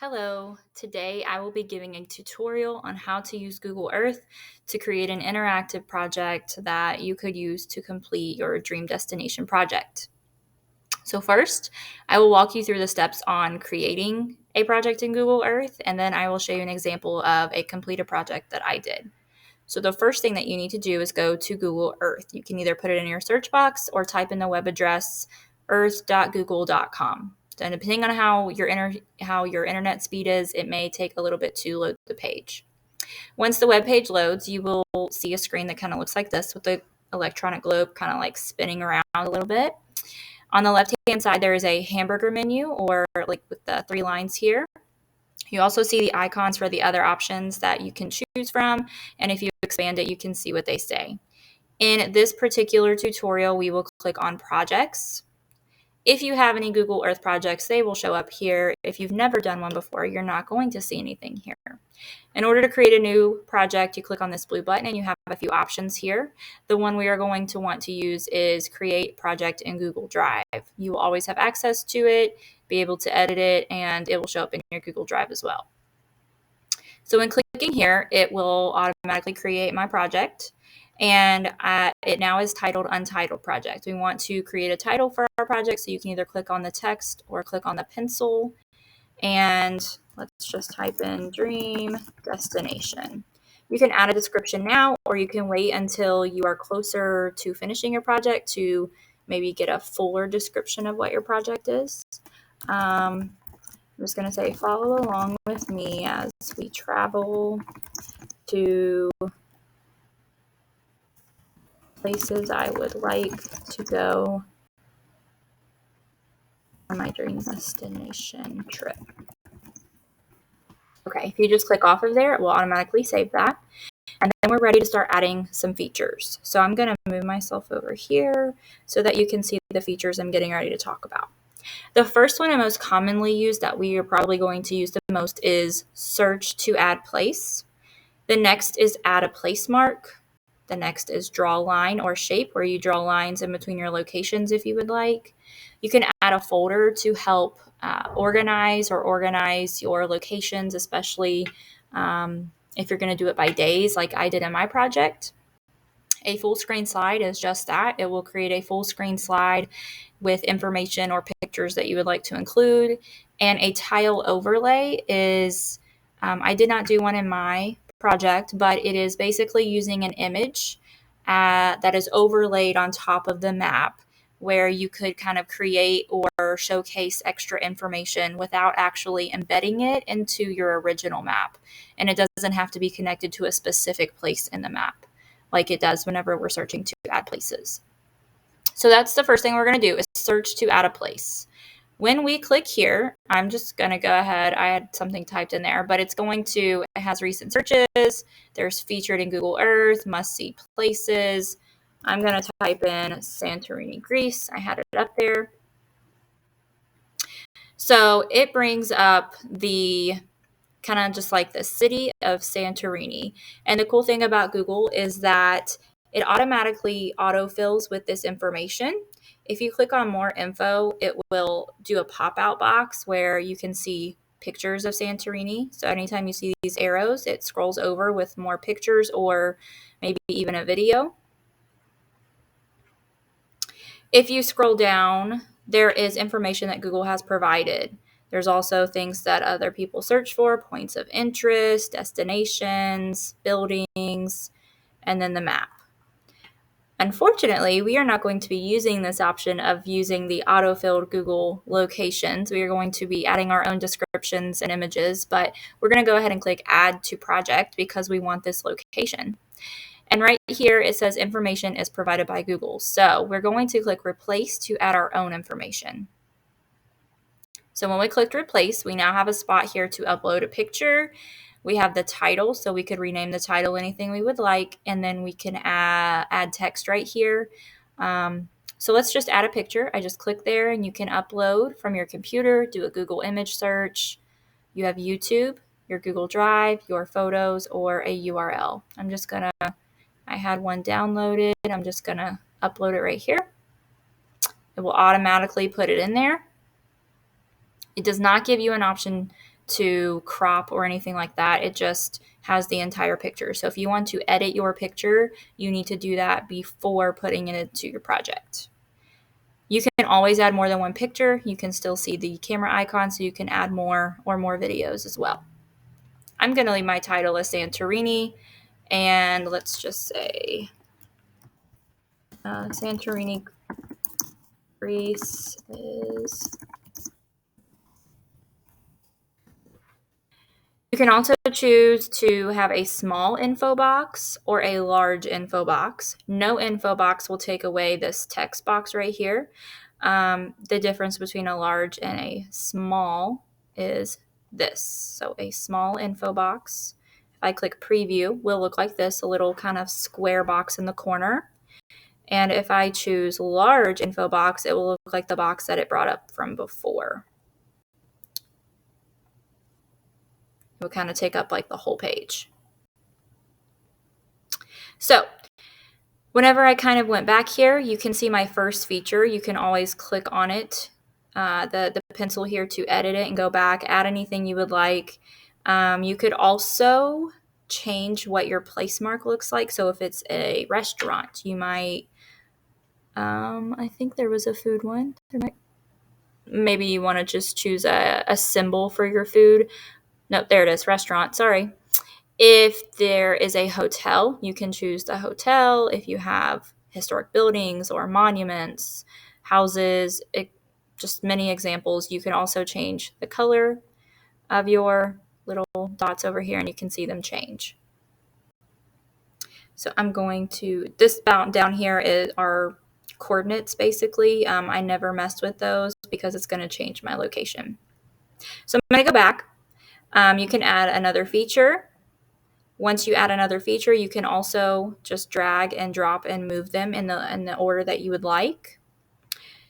Hello, today I will be giving a tutorial on how to use Google Earth to create an interactive project that you could use to complete your dream destination project. So first, I will walk you through the steps on creating a project in Google Earth, and then I will show you an example of a completed project that I did. So the first thing that you need to do is go to Google Earth. You can either put it in your search box or type in the web address earth.google.com. And depending on how your internet speed is, it may take a little bit to load the page. Once the web page loads, you will see a screen that kind of looks like this with the electronic globe kind of like spinning around a little bit. On the left-hand side, there is a hamburger menu, or like with the three lines here. You also see the icons for the other options that you can choose from, and if you expand it, you can see what they say. In this particular tutorial, we will click on projects. If you have any Google Earth projects, they will show up here. If you've never done one before, you're not going to see anything here. In order to create a new project, you click on this blue button and you have a few options here. The one we are going to want to use is Create Project in Google Drive. You will always have access to it, be able to edit it, and it will show up in your Google Drive as well. So when clicking here, it will automatically create my project. And it now is titled Untitled Project. We want to create a title for our project, so you can either click on the text or click on the pencil. And let's just type in Dream Destination. You can add a description now, or you can wait until you are closer to finishing your project to maybe get a fuller description of what your project is. I'm just going to say follow along with me as we travel to places I would like to go on my dream destination trip. Okay, if you just click off of there, it will automatically save that. And then we're ready to start adding some features. So I'm going to move myself over here so that you can see the features I'm getting ready to talk about. The first one and most commonly used that we are probably going to use the most is search to add place. The next is add a place mark. The next is draw line or shape, where you draw lines in between your locations if you would like. You can add a folder to help organize your locations, especially if you're going to do it by days like I did in my project. A full screen slide is just that. It will create a full screen slide with information or pictures that you would like to include. And a tile overlay is, I did not do one in my project, but it is basically using an image that is overlaid on top of the map, where you could kind of create or showcase extra information without actually embedding it into your original map. And it doesn't have to be connected to a specific place in the map like it does whenever we're searching to add places. So that's the first thing we're going to do, is search to add a place. When we click here, I'm just going to go ahead. I had something typed in there, but it has recent searches. There's featured in Google Earth, must-see places. I'm going to type in Santorini, Greece. I had it up there. So it brings up the kind of just like the city of Santorini. And the cool thing about Google is that it automatically autofills with this information. If you click on more info, it will do a pop-out box where you can see pictures of Santorini. So anytime you see these arrows, it scrolls over with more pictures or maybe even a video. If you scroll down, there is information that Google has provided. There's also things that other people search for, points of interest, destinations, buildings, and then the map. Unfortunately, we are not going to be using this option of using the auto-filled Google locations. We are going to be adding our own descriptions and images, but we're going to go ahead and click Add to Project because we want this location. And right here, it says information is provided by Google. So we're going to click Replace to add our own information. So when we clicked Replace, we now have a spot here to upload a picture. We have the title, so we could rename the title anything we would like, and then we can add text right here. So let's just add a picture. I just click there, and you can upload from your computer, do a Google image search. You have YouTube, your Google Drive, your photos, or a URL. I had one downloaded. I'm just going to upload it right here. It will automatically put it in there. It does not give you an option to crop or anything like that. It just has the entire picture. So if you want to edit your picture, you need to do that before putting it into your project. You can always add more than one picture. You can still see the camera icon, so you can add more or more videos as well. I'm going to leave my title as Santorini, and let's just say Santorini, Greece is... You can also choose to have a small info box or a large info box. No info box will take away this text box right here. The difference between a large and a small is this. So a small info box, if I click preview, will look like this, a little kind of square box in the corner. And if I choose large info box, it will look like the box that it brought up from before. It will kind of take up like the whole page. So whenever I kind of went back here, you can see my first feature. You can always click on it, the pencil here, to edit it and go back, add anything you would like. You could also change what your place mark looks like. So if it's a restaurant, you might, I think there was a food one. Maybe you want to just choose a symbol for your food. No, there it is, restaurant, sorry. If there is a hotel, you can choose the hotel. If you have historic buildings or monuments, houses, just many examples. You can also change the color of your little dots over here, and you can see them change. So I'm going to, this down here is our coordinates basically. I never messed with those because it's going to change my location. So I'm going to go back. You can add another feature. Once you add another feature, you can also just drag and drop and move them in the order that you would like.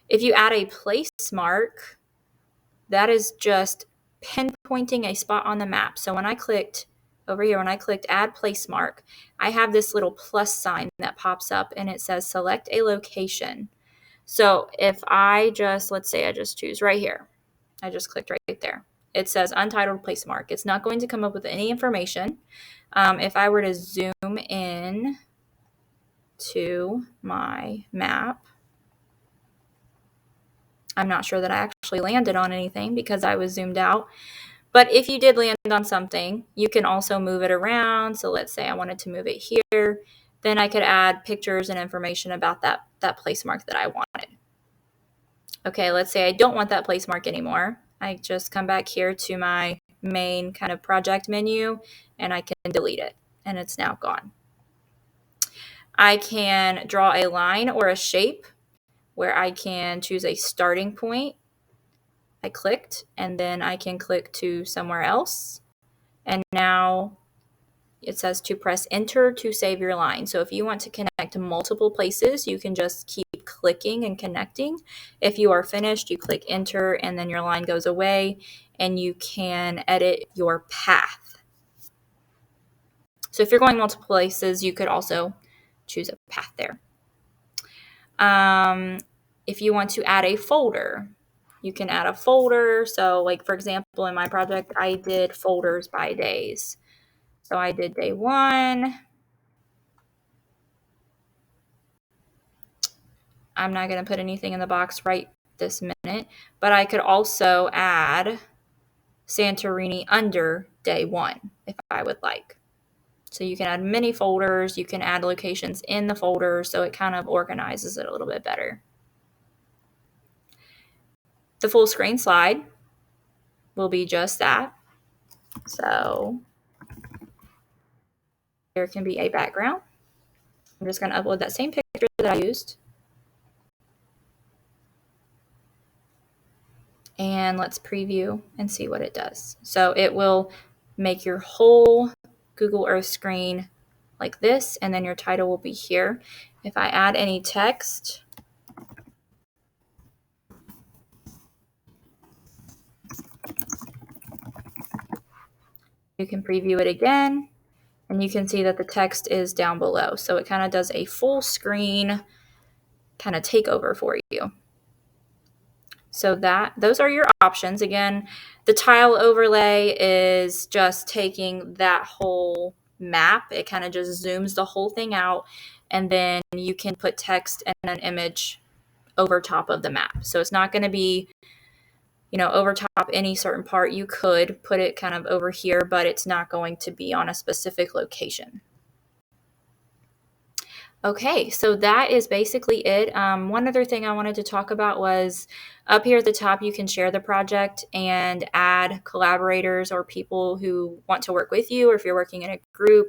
If you add a place mark, that is just pinpointing a spot on the map. So when I clicked over here, when I clicked add place mark, I have this little plus sign that pops up and it says select a location. So if I just, let's say I just choose right here. I just clicked right there. It says untitled place mark. It's not going to come up with any information. If I were to zoom in to my map, I'm not sure that I actually landed on anything because I was zoomed out. But if you did land on something, you can also move it around. So let's say I wanted to move it here. Then I could add pictures and information about that place mark that I wanted. Okay, let's say I don't want that place mark anymore. I just come back here to my main kind of project menu and I can delete it. And it's now gone. I can draw a line or a shape where I can choose a starting point. I clicked, and then I can click to somewhere else. And now it says to press enter to save your line. So if you want to connect to multiple places, you can just keep clicking and connecting. If you are finished, you click enter, and then your line goes away, and you can edit your path. So if you're going multiple places, you could also choose a path there. If you want to add a folder, you can add a folder. So like, for example, in my project, I did folders by days. So I did day 1. I'm not going to put anything in the box right this minute, but I could also add Santorini under day 1 if I would like. So you can add mini folders, you can add locations in the folder, so it kind of organizes it a little bit better. The full screen slide will be just that. So there can be a background. I'm just going to upload that same picture that I used. And let's preview and see what it does. So it will make your whole Google Earth screen like this, and then your title will be here. If I add any text, you can preview it again, and you can see that the text is down below. So it kind of does a full screen kind of takeover for you. So those are your options. Again, the tile overlay is just taking that whole map. It kind of just zooms the whole thing out, and then you can put text and an image over top of the map. So it's not going to be, over top any certain part. You could put it kind of over here, but it's not going to be on a specific location. Okay, so that is basically it. One other thing I wanted to talk about was up here at the top, you can share the project and add collaborators or people who want to work with you, or if you're working in a group,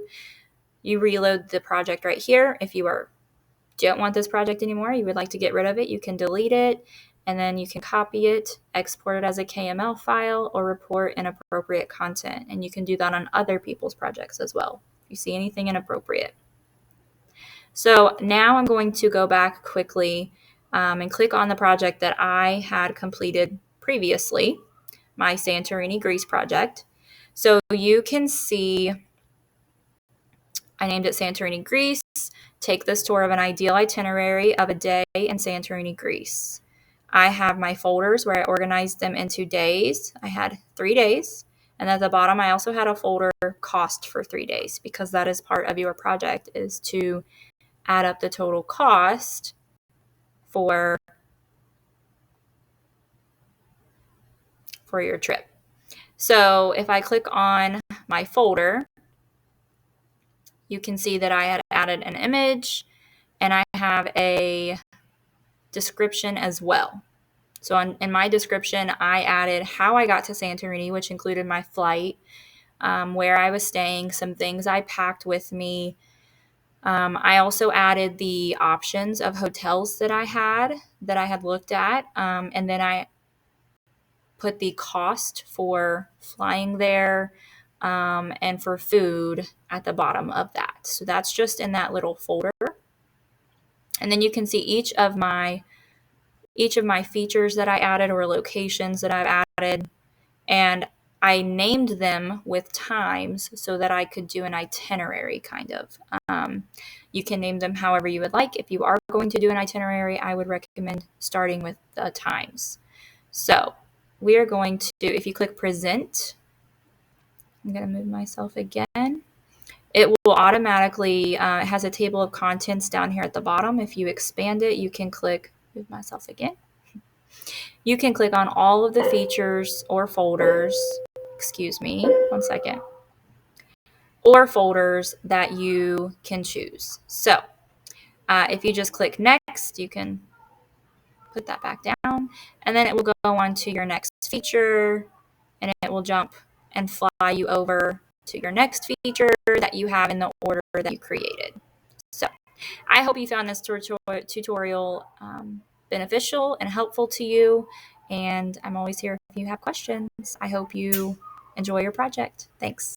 you reload the project right here. If you don't want this project anymore, you would like to get rid of it, you can delete it, and then you can copy it, export it as a KML file, or report inappropriate content. And you can do that on other people's projects as well, if you see anything inappropriate. So now I'm going to go back quickly and click on the project that I had completed previously, my Santorini, Greece project. So you can see I named it Santorini, Greece. Take this tour of an ideal itinerary of a day in Santorini, Greece. I have my folders where I organized them into days. I had 3 days. And at the bottom, I also had a folder cost for 3 days, because that is part of your project, is to add up the total cost for your trip. So if I click on my folder, you can see that I had added an image and I have a description as well. So in my description, I added how I got to Santorini, which included my flight, where I was staying, some things I packed with me. I also added the options of hotels that I had looked at, and then I put the cost for flying there and for food at the bottom of that. So that's just in that little folder. And then you can see each of my features that I added, or locations that I've added, and I named them with times so that I could do an itinerary kind of. You can name them however you would like. If you are going to do an itinerary, I would recommend starting with the times. So we are going to, if you click present, I'm going to move myself again. It will automatically, it has a table of contents down here at the bottom. If you expand it, you can click, move myself again. You can click on all of the features or folders, excuse me, one second, or folders that you can choose. So if you just click next, you can put that back down, and then it will go on to your next feature, and it will jump and fly you over to your next feature that you have in the order that you created. So I hope you found this tutorial beneficial and helpful to you, and I'm always here if you have questions. I hope you enjoy your project. Thanks.